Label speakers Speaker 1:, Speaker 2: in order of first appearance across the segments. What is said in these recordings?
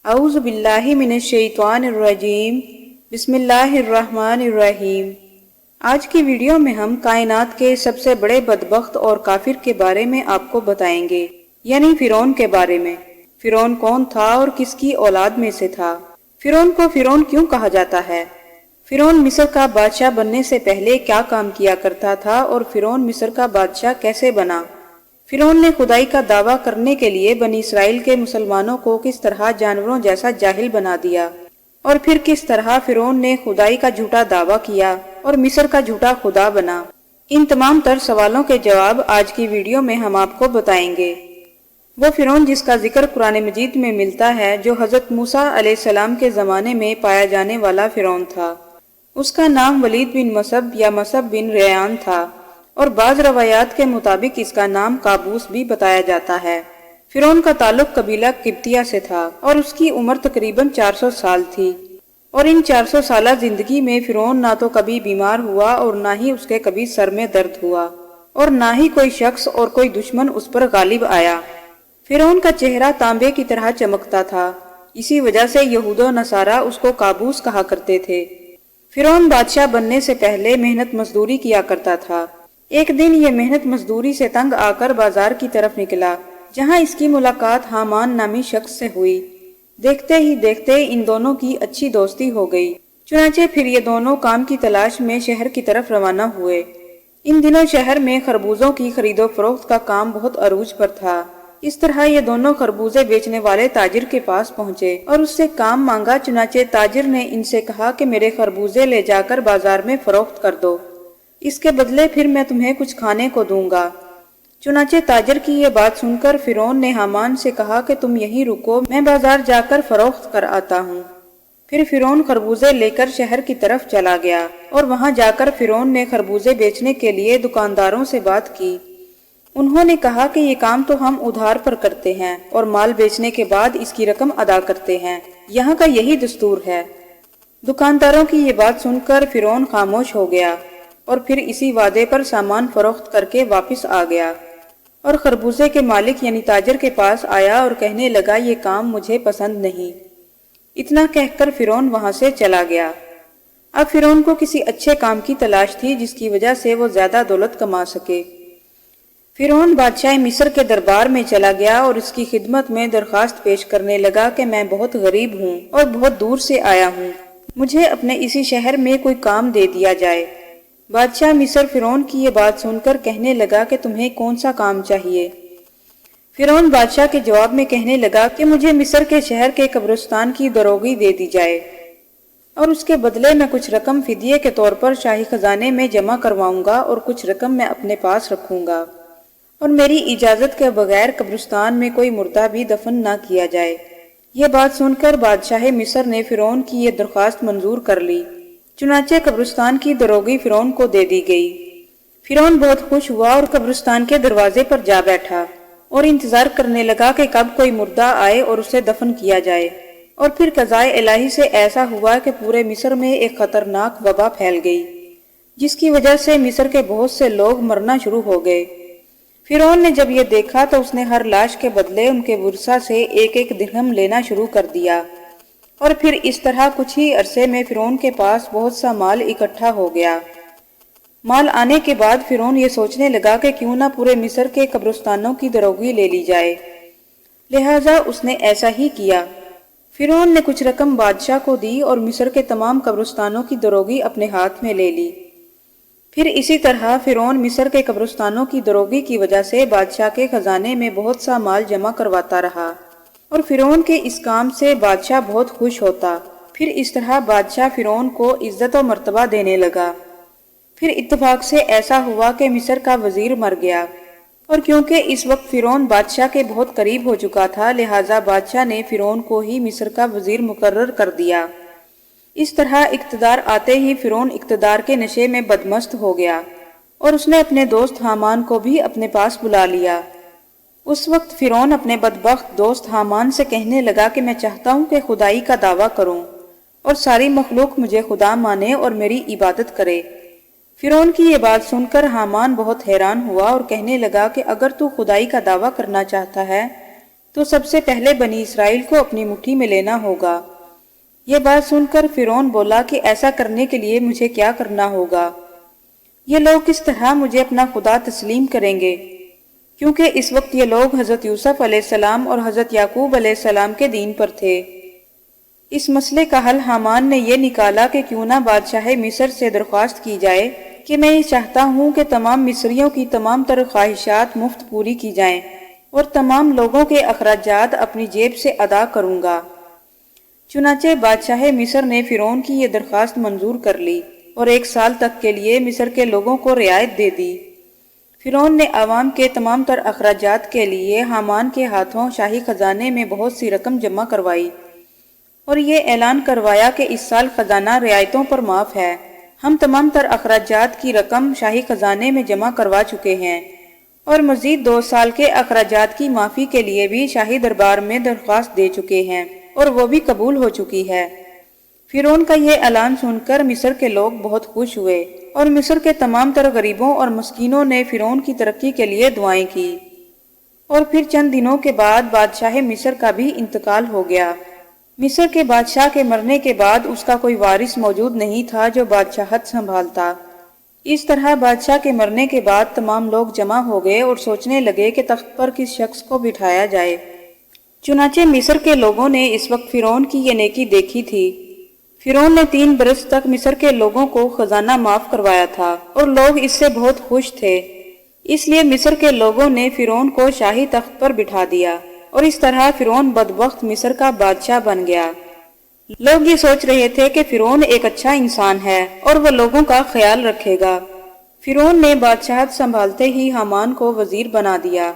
Speaker 1: اعوذ باللہ من الشیطان الرجیم بسم اللہ الرحمن الرحیم۔ آج کی ویڈیو میں ہم کائنات کے سب سے بڑے بدبخت اور کافر کے بارے میں آپ کو بتائیں گے، یعنی فرعون کے بارے میں۔ فرعون کون تھا اور کس کی اولاد میں سے تھا؟ فرعون کو فرعون کیوں کہا جاتا ہے؟ فرعون مصر کا بادشاہ بننے سے پہلے کیا کام کیا کرتا تھا اور فرعون مصر کا بادشاہ کیسے بنا؟ فرعون نے خدائی کا دعویٰ کرنے کے لیے بنی اسرائیل کے مسلمانوں کو کس طرح جانوروں جیسا جاہل بنا دیا، اور پھر کس طرح فرعون نے خدائی کا جھوٹا دعویٰ کیا اور مصر کا جھوٹا خدا بنا؟ ان تمام تر سوالوں کے جواب آج کی ویڈیو میں ہم آپ کو بتائیں گے۔ وہ فرعون جس کا ذکر قرآن مجید میں ملتا ہے، جو حضرت موسیٰ علیہ السلام کے زمانے میں پایا جانے والا فرعون تھا، اس کا نام ولید بن مصب یا مصب بن ریان تھا، اور بعض روایات کے مطابق اس کا نام قابوس بھی بتایا جاتا ہے۔ فرعون کا تعلق قبیلہ قبطیہ سے تھا اور اس کی عمر تقریباً 400 سال تھی، اور ان 400 سالہ زندگی میں فرعون نہ تو کبھی بیمار ہوا اور نہ ہی اس کے کبھی سر میں درد ہوا، اور نہ ہی کوئی شخص اور کوئی دشمن اس پر غالب آیا۔ فرعون کا چہرہ تانبے کی طرح چمکتا تھا، اسی وجہ سے یہود و نصارہ اس کو قابوس کہا کرتے تھے۔ فرعون بادشاہ بننے سے پہلے محنت مزدوری کیا کرتا تھا۔ ایک دن یہ محنت مزدوری سے تنگ آ کر بازار کی طرف نکلا، جہاں اس کی ملاقات حامان نامی شخص سے ہوئی۔ دیکھتے ہی دیکھتے ان دونوں کی اچھی دوستی ہو گئی، چنانچہ پھر یہ دونوں کام کی تلاش میں شہر کی طرف روانہ ہوئے۔ ان دنوں شہر میں خربوزوں کی خرید و فروخت کا کام بہت عروج پر تھا۔ اس طرح یہ دونوں خربوزے بیچنے والے تاجر کے پاس پہنچے اور اس سے کام مانگا۔ چنانچہ تاجر نے ان سے کہا کہ میرے خربوزے لے جا کر بازار میں فروخت کر دو، اس کے بدلے پھر میں تمہیں کچھ کھانے کو دوں گا۔ چنانچہ تاجر کی یہ بات سن کر فرعون نے حامان سے کہا کہ تم یہیں رکو، میں بازار جا کر فروخت کر آتا ہوں۔ پھر فرعون خربوزے لے کر شہر کی طرف چلا گیا، اور وہاں جا کر فرعون نے خربوزے بیچنے کے لیے دکانداروں سے بات کی۔ انہوں نے کہا کہ یہ کام تو ہم ادھار پر کرتے ہیں اور مال بیچنے کے بعد اس کی رقم ادا کرتے ہیں، یہاں کا یہی دستور ہے۔ دکانداروں کی یہ بات سن کر فرعون خاموش ہو گیا، اور پھر اسی وعدے پر سامان فروخت کر کے واپس آ گیا، اور خربوزے کے مالک یعنی تاجر کے پاس آیا اور کہنے لگا یہ کام مجھے پسند نہیں۔ اتنا کہہ کر فرعون وہاں سے چلا گیا۔ اب فرعون کو کسی اچھے کام کی تلاش تھی جس کی وجہ سے وہ زیادہ دولت کما سکے۔ فرعون بادشاہ مصر کے دربار میں چلا گیا اور اس کی خدمت میں درخواست پیش کرنے لگا کہ میں بہت غریب ہوں اور بہت دور سے آیا ہوں، مجھے اپنے اسی شہر میں کوئی کام دے دیا جائے۔ بادشاہ مصر فرعون کی یہ بات سن کر کہنے لگا کہ تمہیں کون سا کام چاہیے؟ فرعون بادشاہ کے جواب میں کہنے لگا کہ مجھے مصر کے شہر کے قبرستان کی دروگی دے دی جائے، اور اس کے بدلے میں کچھ رقم فدیے کے طور پر شاہی خزانے میں جمع کرواؤں گا اور کچھ رقم میں اپنے پاس رکھوں گا، اور میری اجازت کے بغیر قبرستان میں کوئی مردہ بھی دفن نہ کیا جائے۔ یہ بات سن کر بادشاہ مصر نے فرعون کی یہ درخواست منظور کر لی۔ چنانچہ قبرستان کی دروگی فرعون کو دے دی گئی۔ فرعون بہت خوش ہوا اور قبرستان کے دروازے پر جا بیٹھا اور انتظار کرنے لگا کہ کب کوئی مردہ آئے اور اسے دفن کیا جائے۔ اور پھر قضائے الہی سے ایسا ہوا کہ پورے مصر میں ایک خطرناک وبا پھیل گئی، جس کی وجہ سے مصر کے بہت سے لوگ مرنا شروع ہو گئے۔ فرعون نے جب یہ دیکھا تو اس نے ہر لاش کے بدلے ان کے ورثہ سے ایک ایک درہم لینا شروع کر دیا، اور پھر اس طرح کچھ ہی عرصے میں فرعون کے پاس بہت سا مال اکٹھا ہو گیا۔ مال آنے کے بعد فرعون یہ سوچنے لگا کہ کیوں نہ پورے مصر کے قبرستانوں کی دروگی لے لی جائے، لہٰذا اس نے ایسا ہی کیا۔ فرعون نے کچھ رقم بادشاہ کو دی اور مصر کے تمام قبرستانوں کی دروگی اپنے ہاتھ میں لے لی۔ پھر اسی طرح فرعون مصر کے قبرستانوں کی دروگی کی وجہ سے بادشاہ کے خزانے میں بہت سا مال جمع کرواتا رہا، اور فرعون کے اس کام سے بادشاہ بہت خوش ہوتا۔ پھر اس طرح بادشاہ فرعون کو عزت و مرتبہ دینے لگا۔ پھر اتفاق سے ایسا ہوا کہ مصر کا وزیر مر گیا، اور کیونکہ اس وقت فرعون بادشاہ کے بہت قریب ہو چکا تھا، لہٰذا بادشاہ نے فرعون کو ہی مصر کا وزیر مقرر کر دیا۔ اس طرح اقتدار آتے ہی فرعون اقتدار کے نشے میں بدمست ہو گیا، اور اس نے اپنے دوست حامان کو بھی اپنے پاس بلا لیا۔ اس وقت فرعون اپنے بدبخت دوست حامان سے کہنے لگا کہ میں چاہتا ہوں کہ خدائی کا دعویٰ کروں اور ساری مخلوق مجھے خدا مانے اور میری عبادت کرے۔ فرعون کی یہ بات سن کر حامان بہت حیران ہوا اور کہنے لگا کہ اگر تو خدائی کا دعویٰ کرنا چاہتا ہے تو سب سے پہلے بنی اسرائیل کو اپنی مٹھی میں لینا ہوگا۔ یہ بات سن کر فرعون بولا کہ ایسا کرنے کے لیے مجھے کیا کرنا ہوگا؟ یہ لوگ کس طرح مجھے اپنا خدا تسلیم کریں گے؟ کیونکہ اس وقت یہ لوگ حضرت یوسف علیہ السلام اور حضرت یعقوب علیہ السلام کے دین پر تھے۔ اس مسئلے کا حل حامان نے یہ نکالا کہ کیوں نہ بادشاہ مصر سے درخواست کی جائے کہ میں یہ چاہتا ہوں کہ تمام مصریوں کی تمام تر خواہشات مفت پوری کی جائیں اور تمام لوگوں کے اخراجات اپنی جیب سے ادا کروں گا۔ چنانچہ بادشاہ مصر نے فرعون کی یہ درخواست منظور کر لی اور 1 سال تک کے لیے مصر کے لوگوں کو رعایت دے دی۔ فرعون نے عوام کے تمام تر اخراجات کے لیے حامان کے ہاتھوں شاہی خزانے میں بہت سی رقم جمع کروائی اور یہ اعلان کروایا کہ اس سال خزانہ رعایتوں پر معاف ہے۔ ہم تمام تر اخراجات کی رقم شاہی خزانے میں جمع کروا چکے ہیں اور مزید 2 سال کے اخراجات کی معافی کے لیے بھی شاہی دربار میں درخواست دے چکے ہیں اور وہ بھی قبول ہو چکی ہے۔ فرعون کا یہ اعلان سن کر مصر کے لوگ بہت خوش ہوئے اور مصر کے تمام تر غریبوں اور مسکینوں نے فرعون کی ترقی کے لیے دعائیں کی۔ اور پھر چند دنوں کے بعد بادشاہ مصر کا بھی انتقال ہو گیا۔ مصر کے بادشاہ کے مرنے کے بعد اس کا کوئی وارث موجود نہیں تھا جو بادشاہت سنبھالتا۔ اس طرح بادشاہ کے مرنے کے بعد تمام لوگ جمع ہو گئے اور سوچنے لگے کہ تخت پر کس شخص کو بٹھایا جائے۔ چنانچہ مصر کے لوگوں نے اس وقت فرعون کی یہ نیکی دیکھی تھی۔ فرعون نے 3 برس تک مصر کے لوگوں کو خزانہ معاف کروایا تھا اور لوگ اس سے بہت خوش تھے۔ اس لیے مصر کے لوگوں نے فرعون کو شاہی تخت پر بٹھا دیا اور اس طرح فرعون بدبخت مصر کا بادشاہ بن گیا۔ لوگ یہ سوچ رہے تھے کہ فرعون ایک اچھا انسان ہے اور وہ لوگوں کا خیال رکھے گا۔ فرعون نے بادشاہت سنبھالتے ہی حامان کو وزیر بنا دیا۔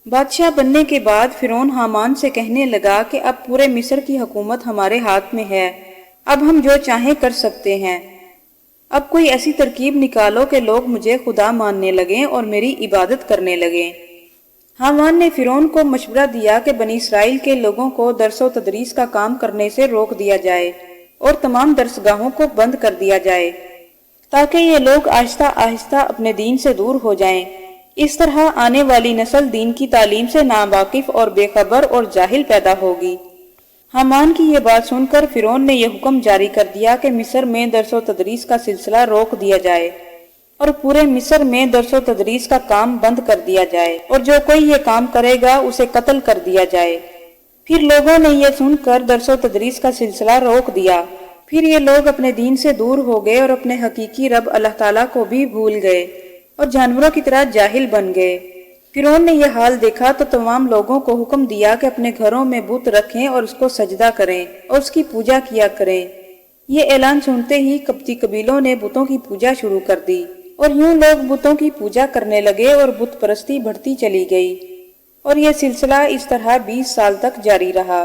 Speaker 1: بادشاہ بننے کے بعد فرعون حامان سے کہنے لگا کہ اب پورے مصر کی حکومت ہمارے ہاتھ میں ہے، اب ہم جو چاہیں کر سکتے ہیں۔ اب کوئی ایسی ترکیب نکالو کہ لوگ مجھے خدا ماننے لگیں اور میری عبادت کرنے لگیں۔ حامان نے فرعون کو مشورہ دیا کہ بنی اسرائیل کے لوگوں کو درس و تدریس کا کام کرنے سے روک دیا جائے اور تمام درسگاہوں کو بند کر دیا جائے تاکہ یہ لوگ آہستہ آہستہ اپنے دین سے دور ہو جائیں۔ اس طرح آنے والی نسل دین کی تعلیم سے ناواقف اور بے خبر اور جاہل پیدا ہوگی۔ حامان کی یہ بات سن کر فرعون نے یہ حکم جاری کر دیا کہ مصر میں درس و تدریس کا سلسلہ روک دیا جائے اور پورے مصر میں درس و تدریس کا کام بند کر دیا جائے اور جو کوئی یہ کام کرے گا اسے قتل کر دیا جائے۔ پھر لوگوں نے یہ سن کر درس و تدریس کا سلسلہ روک دیا۔ پھر یہ لوگ اپنے دین سے دور ہو گئے اور اپنے حقیقی رب اللہ تعالیٰ کو بھی بھول گئے اور جانوروں کی طرح جاہل بن گئے۔ فرعون نے یہ حال دیکھا تو تمام لوگوں کو حکم دیا کہ اپنے گھروں میں بت رکھیں اور اس کو سجدہ کریں اور اس کی پوجا کیا کریں۔ یہ اعلان سنتے ہی قبطی قبیلوں نے بتوں کی پوجا شروع کر دی اور یوں لوگ بتوں کی پوجا کرنے لگے اور بت پرستی بڑھتی چلی گئی اور یہ سلسلہ اس طرح 20 سال تک جاری رہا۔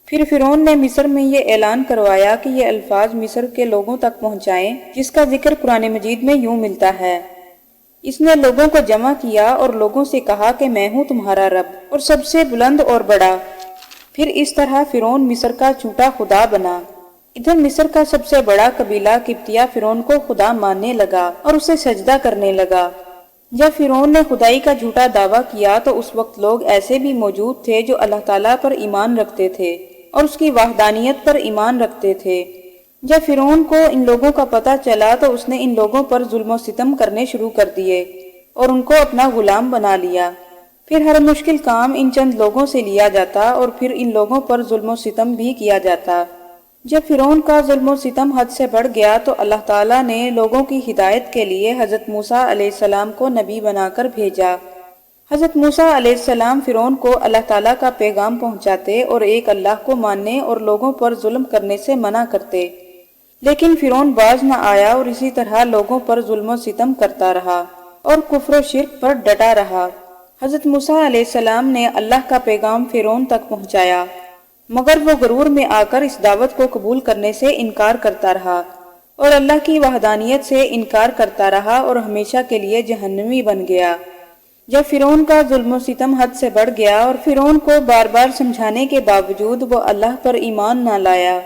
Speaker 1: پھر فرعون نے مصر میں یہ اعلان کروایا کہ یہ الفاظ مصر کے لوگوں تک پہنچائیں جس کا ذکر قرآن مجید میں یوں ملتا ہے۔ اس نے لوگوں کو جمع کیا اور لوگوں سے کہا کہ میں ہوں تمہارا رب اور سب سے بلند اور بڑا۔ پھر اس طرح فرعون مصر کا جھوٹا خدا بنا۔ ادھر مصر کا سب سے بڑا قبیلہ قبطیہ فرعون کو خدا ماننے لگا اور اسے سجدہ کرنے لگا۔ جب فرعون نے خدائی کا جھوٹا دعویٰ کیا تو اس وقت لوگ ایسے بھی موجود تھے جو اللہ تعالیٰ پر ایمان رکھتے تھے اور اس کی وحدانیت پر ایمان رکھتے تھے۔ جب فرعون کو ان لوگوں کا پتہ چلا تو اس نے ان لوگوں پر ظلم و ستم کرنے شروع کر دیے اور ان کو اپنا غلام بنا لیا۔ پھر ہر مشکل کام ان چند لوگوں سے لیا جاتا اور پھر ان لوگوں پر ظلم و ستم بھی کیا جاتا۔ جب فرعون کا ظلم و ستم حد سے بڑھ گیا تو اللہ تعالیٰ نے لوگوں کی ہدایت کے لیے حضرت موسیٰ علیہ السلام کو نبی بنا کر بھیجا۔ حضرت موسیٰ علیہ السلام فرعون کو اللہ تعالیٰ کا پیغام پہنچاتے اور ایک اللہ کو ماننے اور لوگوں پر ظلم کرنے سے منع کرتے، لیکن فرعون باز نہ آیا اور اسی طرح لوگوں پر ظلم و ستم کرتا رہا اور کفر و شرک پر ڈٹا رہا۔ حضرت موسیٰ علیہ السلام نے اللہ کا پیغام فرعون تک پہنچایا مگر وہ غرور میں آ کر اس دعوت کو قبول کرنے سے انکار کرتا رہا اور اللہ کی وحدانیت سے انکار کرتا رہا اور ہمیشہ کے لیے جہنمی بن گیا۔ جب فرعون کا ظلم و ستم حد سے بڑھ گیا اور فرعون کو بار بار سمجھانے کے باوجود وہ اللہ پر ایمان نہ لایا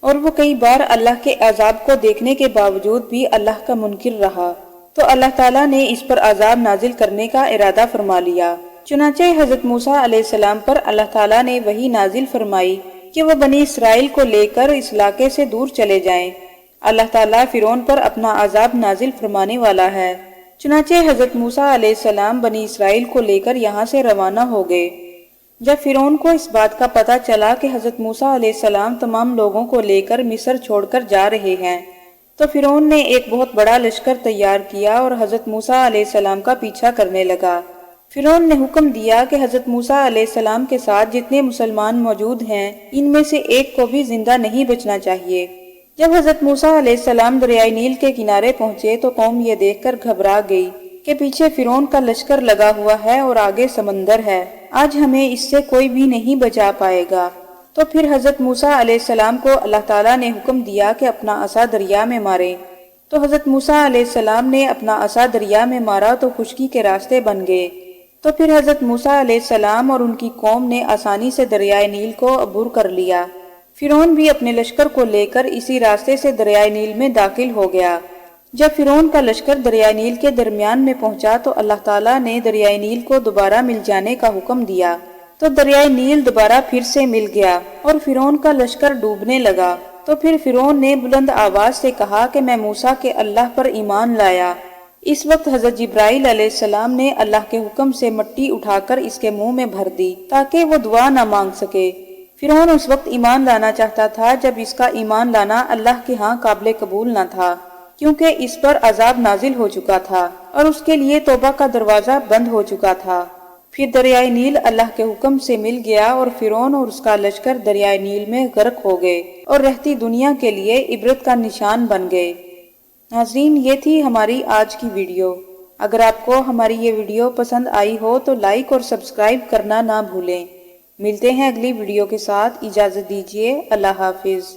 Speaker 1: اور وہ کئی بار اللہ کے عذاب کو دیکھنے کے باوجود بھی اللہ کا منکر رہا تو اللہ تعالیٰ نے اس پر عذاب نازل کرنے کا ارادہ فرما لیا۔ چنانچہ حضرت موسیٰ علیہ السلام پر اللہ تعالیٰ نے وحی نازل فرمائی کہ وہ بنی اسرائیل کو لے کر اس علاقے سے دور چلے جائیں۔ اللہ تعالیٰ فرعون پر اپنا عذاب نازل فرمانے والا ہے۔ چنانچہ حضرت موسیٰ علیہ السلام بنی اسرائیل کو لے کر یہاں سے روانہ ہو گئے۔ جب فرعون کو اس بات کا پتہ چلا کہ حضرت موسیٰ علیہ السلام تمام لوگوں کو لے کر مصر چھوڑ کر جا رہے ہیں، تو فرعون نے ایک بہت بڑا لشکر تیار کیا اور حضرت موسیٰ علیہ السلام کا پیچھا کرنے لگا۔ فرعون نے حکم دیا کہ حضرت موسیٰ علیہ السلام کے ساتھ جتنے مسلمان موجود ہیں ان میں سے ایک کو بھی زندہ نہیں بچنا چاہیے۔ جب حضرت موسیٰ علیہ السلام دریائے نیل کے کنارے پہنچے تو قوم یہ دیکھ کر گھبرا گئی کہ پیچھے فرعون کا لشکر لگا ہوا ہے اور آگے سمندر ہے، آج ہمیں اس سے کوئی بھی نہیں بچا پائے گا۔ تو پھر حضرت موسیٰ علیہ السلام کو اللہ تعالیٰ نے حکم دیا کہ اپنا عصا دریا میں مارے۔ تو حضرت موسیٰ علیہ السلام نے اپنا عصا دریا میں مارا تو خشکی کے راستے بن گئے۔ تو پھر حضرت موسیٰ علیہ السلام اور ان کی قوم نے آسانی سے دریائے نیل کو عبور کر لیا۔ فرعون بھی اپنے لشکر کو لے کر اسی راستے سے دریائے نیل میں داخل ہو گیا۔ جب فرعون کا لشکر دریائے نیل کے درمیان میں پہنچا تو اللہ تعالیٰ نے دریائے نیل کو دوبارہ مل جانے کا حکم دیا، تو دریائے نیل دوبارہ پھر سے مل گیا اور فرعون کا لشکر ڈوبنے لگا۔ تو پھر فرعون نے بلند آواز سے کہا کہ میں موسیٰ کے اللہ پر ایمان لایا۔ اس وقت حضرت جبرائیل علیہ السلام نے اللہ کے حکم سے مٹی اٹھا کر اس کے منہ میں بھر دی تاکہ وہ دعا نہ مانگ سکے۔ فرعون اس وقت ایمان لانا چاہتا تھا جب اس کا ایمان لانا اللہ کے ہاں قابل قبول نہ تھا، کیونکہ اس پر عذاب نازل ہو چکا تھا اور اس کے لیے توبہ کا دروازہ بند ہو چکا تھا۔ پھر دریائے نیل اللہ کے حکم سے مل گیا اور فرعون اور اس کا لشکر دریائے نیل میں غرق ہو گئے اور رہتی دنیا کے لیے عبرت کا نشان بن گئے۔ ناظرین، یہ تھی ہماری آج کی ویڈیو۔ اگر آپ کو ہماری یہ ویڈیو پسند آئی ہو تو لائک اور سبسکرائب کرنا نہ بھولیں۔ ملتے ہیں اگلی ویڈیو کے ساتھ، اجازت دیجیے، اللہ حافظ۔